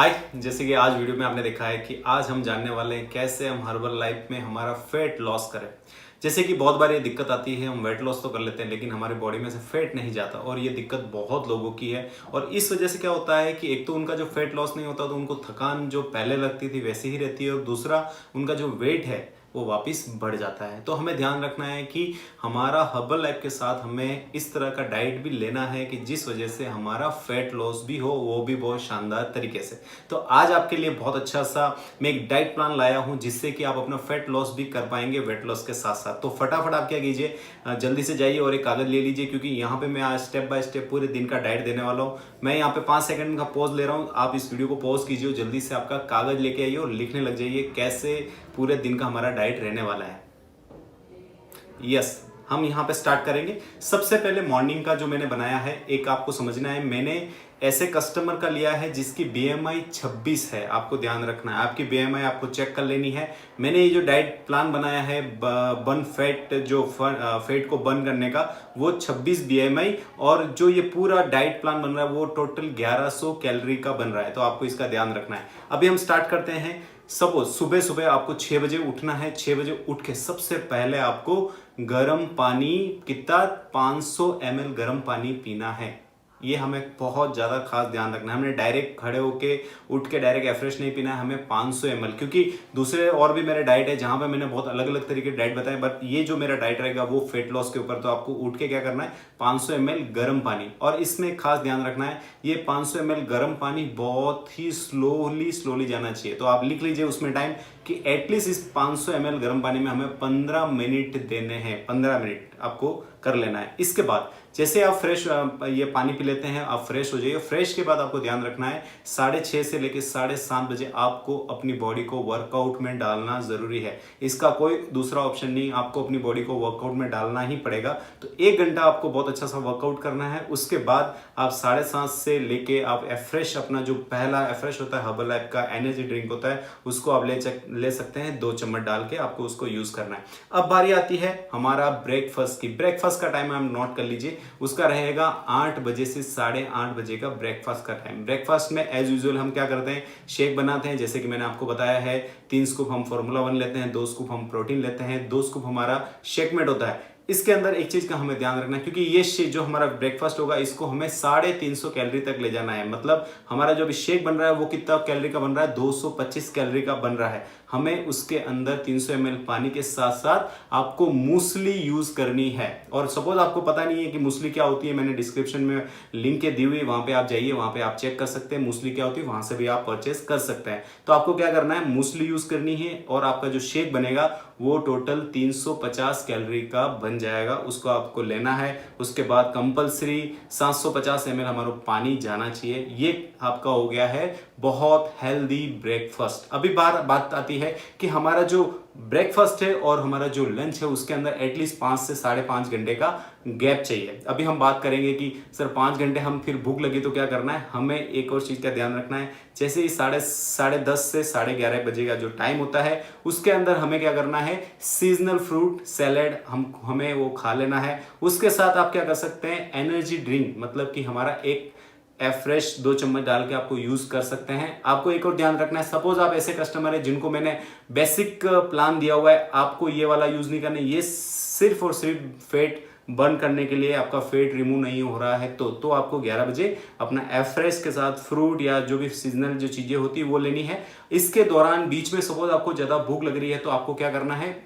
हाय, जैसे कि आज वीडियो में आपने देखा है कि आज हम जानने वाले हैं कैसे हम हर्बल लाइफ में हमारा फैट लॉस करें। जैसे कि बहुत बार ये दिक्कत आती है, हम वेट लॉस तो कर लेते हैं लेकिन हमारी बॉडी में से फैट नहीं जाता और ये दिक्कत बहुत लोगों की है। और इस वजह से क्या होता है कि एक तो उनका जो फैट लॉस नहीं होता तो उनको थकान जो पहले लगती थी वैसी ही रहती है और दूसरा उनका जो वेट है वो वापस बढ़ जाता है। तो हमें ध्यान रखना है कि हमारा हर्बल लाइफ के साथ हमें इस तरह का डाइट भी लेना है कि जिस वजह से हमारा फैट लॉस भी हो, वो भी बहुत शानदार तरीके से। तो आज आपके लिए बहुत अच्छा सा मैं एक डाइट प्लान लाया हूं जिससे कि आप अपना फैट लॉस भी कर पाएंगे वेट लॉस के साथ साथ। तो फटाफट आप क्या कीजिए, जल्दी से जाइए और एक कागज ले लीजिए क्योंकि यहाँ पे मैं आज स्टेप बाय स्टेप पूरे दिन का डाइट देने वाला हूँ। मैं यहाँ पे 5 सेकंड का पॉज ले रहा हूँ, आप इस वीडियो को पॉज कीजिए, जल्दी से आपका कागज लेके आइए और लिखने लग जाइए कैसे पूरे दिन का हमारा डाइट रहने वाला है। यस, हम यहाँ पे स्टार्ट करेंगे। सबसे पहले मॉर्निंग का जो मैंने बनाया है, एक आपको समझना है, मैंने ऐसे कस्टमर का लिया है जिसकी बीएमआई 26 है। आपको ध्यान रखना है, आपकी बीएमआई आपको चेक कर लेनी है। मैंने ये जो डाइट प्लान बनाया है बर्न फैट, जो फैट को बर्न करने का, वो 26 बीएमआई और जो ये पूरा डाइट प्लान बन रहा है वो टोटल 1100 कैलोरी का बन रहा है। तो आपको इसका ध्यान रखना है। अभी हम स्टार्ट करते हैं। सपोज सुबह सुबह आपको 6 बजे उठना है। 6 बजे उठ के सबसे पहले आपको गर्म पानी, कितना 500 ml गर्म पानी पीना है। ये हमें बहुत ज़्यादा खास ध्यान रखना है। हमने डायरेक्ट खड़े होके उठ के डायरेक्ट एफ्रेश नहीं पीना है, हमें 500 ml, क्योंकि दूसरे और भी मेरे डाइट है जहाँ पे मैंने बहुत अलग अलग तरीके के डाइट बताए, बट ये जो मेरा डाइट रहेगा वो फेट लॉस के ऊपर। तो आपको उठ के क्या करना है, 500 ml गर्म पानी। और इसमें खास ध्यान रखना है, ये 500 ml गर्म पानी बहुत ही स्लोली जाना चाहिए। तो आप लिख लीजिए उसमें टाइम कि एटलीस्ट इस 500 ml गर्म पानी में हमें 15 मिनट देने हैं। 15 मिनट आपको कर लेना है। इसके बाद जैसे आप फ्रेश ये पानी पी लेते हैं, आप फ्रेश हो जाइए। फ्रेश के बाद आपको ध्यान रखना है 6:30 से लेकर 7:30 बजे आपको अपनी बॉडी को वर्कआउट में डालना जरूरी है। इसका कोई दूसरा ऑप्शन नहीं, आपको अपनी बॉडी को वर्कआउट में डालना ही पड़ेगा। तो 1 घंटा आपको बहुत अच्छा सा वर्कआउट करना है। उसके बाद आप 7:30 से लेके आप एफ्रेश, अपना जो पहला एफ्रेश होता है हर्बल लाइफ का एनर्जी ड्रिंक होता है, उसको आप ले सकते हैं। 2 चम्मच डाल के आपको उसको यूज करना है। अब बारी आती है हमारा ब्रेकफास्ट की। ब्रेकफास्ट का टाइम आप नोट कर लीजिए, उसका रहेगा 8 बजे से 8:30 बजे का ब्रेकफास्ट का टाइम। ब्रेकफास्ट में एज यूजुअल हम क्या करते हैं, शेक बनाते हैं। जैसे कि मैंने आपको बताया है, 3 स्कूप हम फॉर्मूला 1 लेते हैं, 2 स्कूप हम प्रोटीन लेते हैं, 2 स्कूप हमारा शेकमेट होता है। इसके अंदर एक चीज का हमें ध्यान रखना है, क्योंकि ये जो हमारा ब्रेकफास्ट होगा इसको हमें 350 कैलोरी तक ले जाना है। मतलब हमारा जो भी शेक बन रहा है वो कितना कैलोरी का बन रहा है, 225 कैलोरी का बन रहा है। हमें उसके अंदर 300 ml पानी के साथ साथ आपको मूसली यूज करनी है। और सपोज आपको पता नहीं है कि मूसली क्या होती है, मैंने डिस्क्रिप्शन में लिंक दी हुई, वहां पे आप जाइए, वहां पे आप चेक कर सकते हैं मूसली क्या होती है, वहां से भी आप परचेस कर सकते हैं। तो आपको क्या करना है, मूसली यूज करनी है और आपका जो शेक बनेगा वो टोटल 350 कैलोरी का बन जाएगा, उसको आपको लेना है। उसके बाद कंपलसरी 750 ml हमारा पानी जाना चाहिए। ये आपका हो गया है बहुत हेल्दी ब्रेकफास्ट। अभी बात आती है कि हमारा जो ब्रेकफास्ट है और हमारा जो लंच है उसके अंदर एटलीस्ट 5 से 5.5 घंटे का गैप चाहिए। अभी हम बात करेंगे कि सर 5 घंटे हम फिर भूख लगी तो क्या करना है। हमें एक और चीज का ध्यान रखना है, जैसे ही 10:30 से 11:30 बजे का जो टाइम होता है उसके अंदर हमें क्या करना है, सीजनल फ्रूट सैलेड हमें वो खा लेना है। उसके साथ आप क्या कर सकते हैं, एनर्जी ड्रिंक, मतलब कि हमारा एक एफ्रेश 2 चम्मच डाल के आपको यूज कर सकते हैं। आपको एक और ध्यान रखना है, सपोज आप ऐसे कस्टमर है जिनको मैंने बेसिक प्लान दिया हुआ है, आपको ये वाला यूज नहीं करना, ये सिर्फ और सिर्फ फैट बर्न करने के लिए, आपका फैट रिमूव नहीं हो रहा है तो आपको 11 बजे अपना एफ्रेश के साथ फ्रूट या जो भी सीजनल जो चीजें होती है वो लेनी है। इसके दौरान बीच में सपोज आपको ज्यादा भूख लग रही है तो आपको क्या करना है,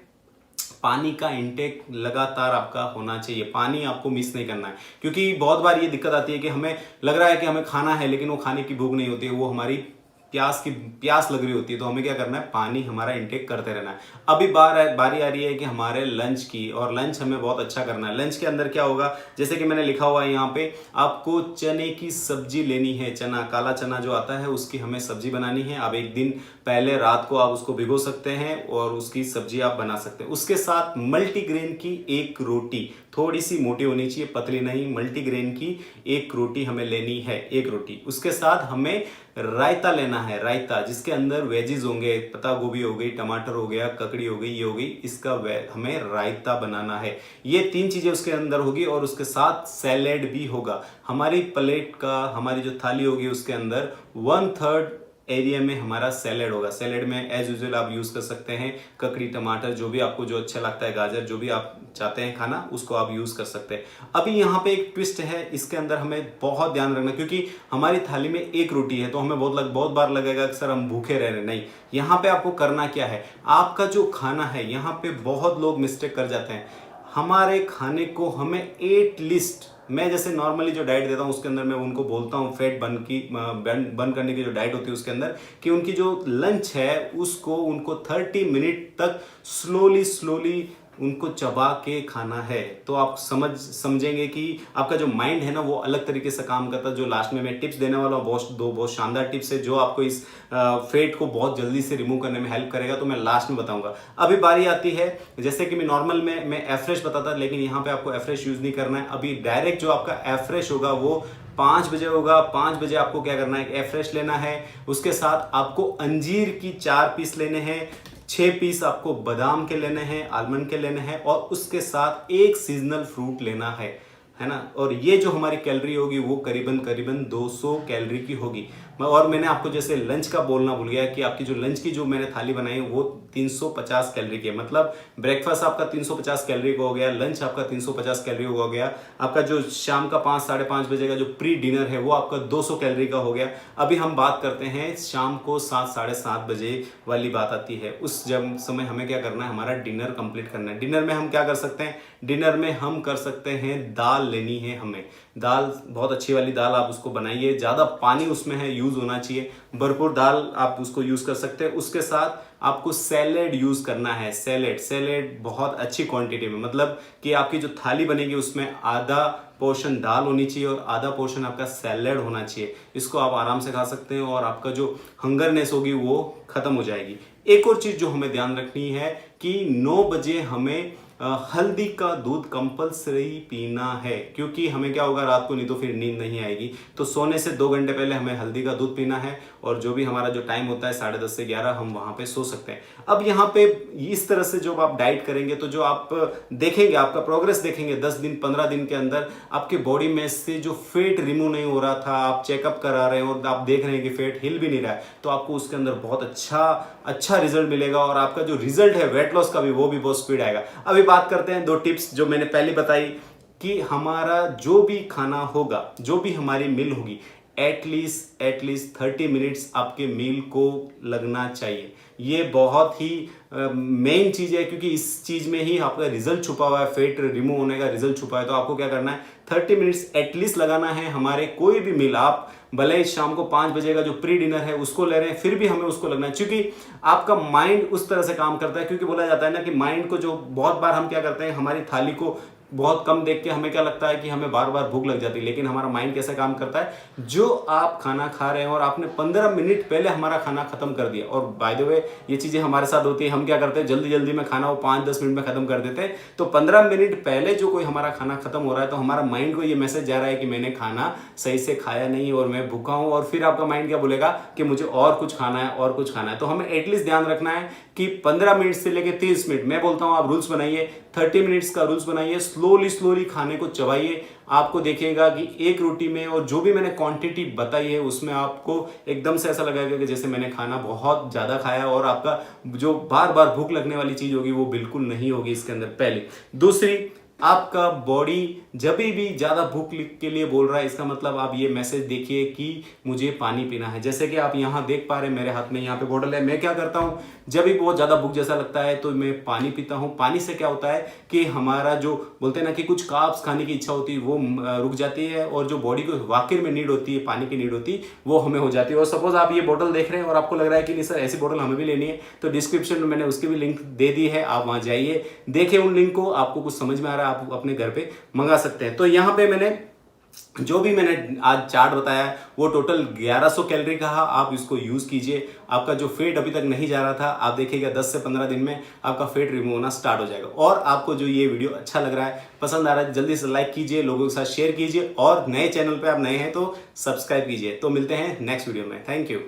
पानी का इंटेक लगातार आपका होना चाहिए। पानी आपको मिस नहीं करना है, क्योंकि बहुत बार ये दिक्कत आती है कि हमें लग रहा है कि हमें खाना है लेकिन वो खाने की भूख नहीं होती है, वो हमारी प्यास लग रही होती है। तो हमें क्या करना है, पानी हमारा इंटेक करते रहना है। अभी बारी आ रही है कि हमारे लंच की, और लंच हमें बहुत अच्छा करना है। लंच के अंदर क्या होगा, जैसे कि मैंने लिखा हुआ है यहाँ पे, आपको चने की सब्जी लेनी है। चना, काला चना जो आता है उसकी हमें सब्जी बनानी है। अब एक दिन पहले रात को आप उसको भिगो सकते हैं और उसकी सब्जी आप बना सकते हैं। उसके साथ मल्टीग्रेन की एक रोटी, थोड़ी सी मोटी होनी चाहिए, पतली नहीं, मल्टीग्रेन की एक रोटी हमें लेनी है, एक रोटी। उसके साथ हमें रायता लेना है, रायता जिसके अंदर वेजिज होंगे, पत्ता गोभी हो गई, टमाटर हो गया, ककड़ी हो गई, ये हो गई, इसका हमें रायता बनाना है। ये 3 चीजें उसके अंदर होगी और उसके साथ सैलेड भी होगा। हमारी प्लेट का, हमारी जो थाली होगी उसके अंदर 1/3 एरिया में हमारा सैलेड होगा। सैलेड में एज यूजुअल आप यूज कर सकते हैं ककड़ी, टमाटर, जो भी आपको जो अच्छा लगता है, गाजर, जो भी आप चाहते हैं खाना उसको आप यूज कर सकते हैं। अभी यहाँ पे एक ट्विस्ट है, इसके अंदर हमें बहुत ध्यान रखना, क्योंकि हमारी थाली में एक रोटी है तो हमें बहुत बार लगेगा कि सर हम भूखे रह रहे हैं। नहीं, यहाँ पे आपको करना क्या है, आपका जो खाना है, यहाँ पे बहुत लोग मिस्टेक कर जाते हैं। हमारे खाने को हमें एटलीस्ट, मैं जैसे नॉर्मली जो डाइट देता हूं उसके अंदर मैं उनको बोलता हूं फैट बर्न करने की जो डाइट होती है उसके अंदर, कि उनकी जो लंच है उसको उनको 30 मिनट तक स्लोली उनको चबा के खाना है। तो आप समझेंगे कि आपका जो माइंड है ना वो अलग तरीके से काम करता है। जो लास्ट में मैं टिप्स देने वाला हूँ, दो बहुत शानदार टिप्स है जो आपको इस फेट को बहुत जल्दी से रिमूव करने में हेल्प करेगा, तो मैं लास्ट में बताऊंगा। अभी बारी आती है, जैसे कि मैं नॉर्मल में मैं एफ्रेश बताता, लेकिन यहाँ पे आपको एफ्रेश यूज नहीं करना है। अभी डायरेक्ट जो आपका एफ्रेश होगा वो 5 बजे होगा। 5 बजे आपको क्या करना है, एफ्रेश लेना है, उसके साथ आपको अंजीर की 4 पीस लेने हैं, 6 पीस आपको बादाम के लेने हैं, आलमंड के लेने हैं, और उसके साथ एक सीजनल फ्रूट लेना है ना। और ये जो हमारी कैलोरी होगी वो करीबन 200 कैलोरी की होगी। और मैंने आपको जैसे लंच का बोलना भूल गया कि आपकी जो लंच की जो मैंने थाली बनाई है वो 350 कैलोरी की है। मतलब ब्रेकफास्ट आपका 350 कैलोरी का हो गया, लंच आपका 350 कैलोरी का हो गया, आपका जो शाम का 5 साढ़े 5 बजे का जो प्री डिनर है वो आपका 200 कैलोरी का हो गया। अभी हम बात करते हैं शाम को 7 साढ़े 7 बजे वाली बात आती है, उस जब समय हमें क्या करना है, हमारा डिनर कंप्लीट करना है। डिनर में हम क्या कर सकते हैं, डिनर में हम कर सकते हैं दाल लेनी है हमें। दाल बहुत अच्छी वाली दाल आप उसको बनाइए, ज्यादा पानी उसमें है यूज होना चाहिए, भरपूर दाल आप उसको यूज कर सकते हैं। उसके साथ आपको सैलेड यूज करना है। सैलेड बहुत अच्छी क्वांटिटी में, मतलब कि आपकी जो थाली बनेगी उसमें आधा पोर्शन दाल होनी चाहिए और आधा पोर्शन आपका सैलेड होना चाहिए। इसको आप आराम से खा सकते हैं और आपका जो हंगरनेस होगी वो खत्म हो जाएगी। एक और चीज जो हमें ध्यान रखनी है कि 9 बजे हमें हल्दी का दूध कंपलसरी पीना है, क्योंकि हमें क्या होगा रात को, नहीं तो फिर नींद नहीं आएगी। तो सोने से 2 घंटे पहले हमें हल्दी का दूध पीना है, और जो भी हमारा जो टाइम होता है 10:30 से 11 हम वहां पे सो सकते हैं। अब यहाँ पे इस तरह से जब आप डाइट करेंगे तो जो आप देखेंगे, आपका प्रोग्रेस देखेंगे 10 दिन 15 दिन के अंदर, आपके बॉडी में से जो फैट रिमूव नहीं हो रहा था, आप चेकअप करा रहे हैं और आप देख रहे हैं कि फैट हिल भी नहीं रहा है, तो आपको उसके अंदर बहुत अच्छा रिजल्ट मिलेगा, और आपका जो रिजल्ट है वेट लॉस का भी वो भी बहुत स्पीड आएगा। अभी बात करते हैं 2 टिप्स जो मैंने पहले बताई, कि हमारा जो भी खाना होगा, जो भी हमारी मील होगी, एटलीस्ट 30 मिनट्स आपके मील को लगना चाहिए। ये बहुत ही मेन चीज है, क्योंकि इस चीज में ही आपका रिजल्ट छुपा हुआ है, फेट रिमूव होने का रिजल्ट छुपा है। तो आपको क्या करना है, 30 मिनट्स एटलीस्ट लगाना है हमारे कोई भी मील। आप भले शाम को 5 बजे का जो प्री डिनर है उसको ले रहे हैं, फिर भी हमें उसको लगना है, क्योंकि आपका माइंड उस तरह से काम करता है। क्योंकि बोला जाता है ना कि माइंड को, जो बहुत बार हम क्या करते हैं, हमारी थाली को बहुत कम देख के हमें क्या लगता है कि हमें बार बार भूख लग जाती है, लेकिन हमारा माइंड कैसे काम करता है, जो आप खाना खा रहे हैं और आपने 15 मिनट पहले हमारा खाना खत्म कर दिया। और बाय द वे ये चीजें हमारे साथ होती है, हम क्या करते हैं, जल्दी में खाना वो 5-10 मिनट में खत्म कर देते हैं। तो 15 मिनट पहले जो कोई हमारा खाना खत्म हो रहा है, तो हमारा माइंड को ये मैसेज जा रहा है कि मैंने खाना सही से खाया नहीं और मैं भूखा हूं। और फिर आपका माइंड क्या बोलेगा कि मुझे और कुछ खाना है। तो हमें एटलीस्ट ध्यान रखना है कि 15 मिनट से लेकर 30 मिनट, मैं बोलता हूं आप रूल्स बनाइए, 30 मिनट्स का रूल्स बनाइए, स्लोली खाने को चबाइए। आपको देखिएगा कि एक रोटी में, और जो भी मैंने क्वांटिटी बताई है उसमें आपको एकदम से ऐसा लगेगा कि जैसे मैंने खाना बहुत ज्यादा खाया, और आपका जो बार बार भूख लगने वाली चीज होगी वो बिल्कुल नहीं होगी इसके अंदर। पहले दूसरी, आपका बॉडी जब भी ज्यादा भूख के लिए बोल रहा है, इसका मतलब आप ये मैसेज देखिए कि मुझे पानी पीना है। जैसे कि आप यहाँ देख पा रहे हैं मेरे हाथ में यहाँ पे बोतल है। मैं क्या करता हूँ, जब भी बहुत ज्यादा भूख जैसा लगता है तो मैं पानी पीता हूँ। पानी से क्या होता है कि हमारा जो बोलते हैं ना कि कुछ कार्ब्स खाने की इच्छा होती है वो रुक जाती है, और जो बॉडी को वाकई में नीड होती है, पानी की नीड होती है, वो हमें हो जाती है। और सपोज आप ये बोतल देख रहे हैं और आपको लग रहा है कि नहीं सर ऐसी बोतल हमें भी लेनी है, तो डिस्क्रिप्शन में मैंने उसकी भी लिंक दे दी है, आप वहां जाइए, देखें उन लिंक को, आपको कुछ समझ में आ रहा है आप अपने घर पे मंगा सकते हैं। तो यहाँ पे मैंने जो भी मैंने आज चार्ट बताया वो टोटल 1100 कैलोरी का है, आप इसको यूज कीजिए। आपका जो फेट अभी तक नहीं जा रहा था, आप देखिएगा 10 से 15 दिन में आपका फेट रिमूव होना स्टार्ट हो जाएगा। और आपको जो ये वीडियो अच्छा लग रहा है, पसंद आ रहा है, जल्दी से लाइक कीजिए, लोगों के साथ शेयर कीजिए, और नए चैनल पे आप नए हैं तो सब्सक्राइब कीजिए। तो मिलते हैं नेक्स्ट वीडियो में। Thank you.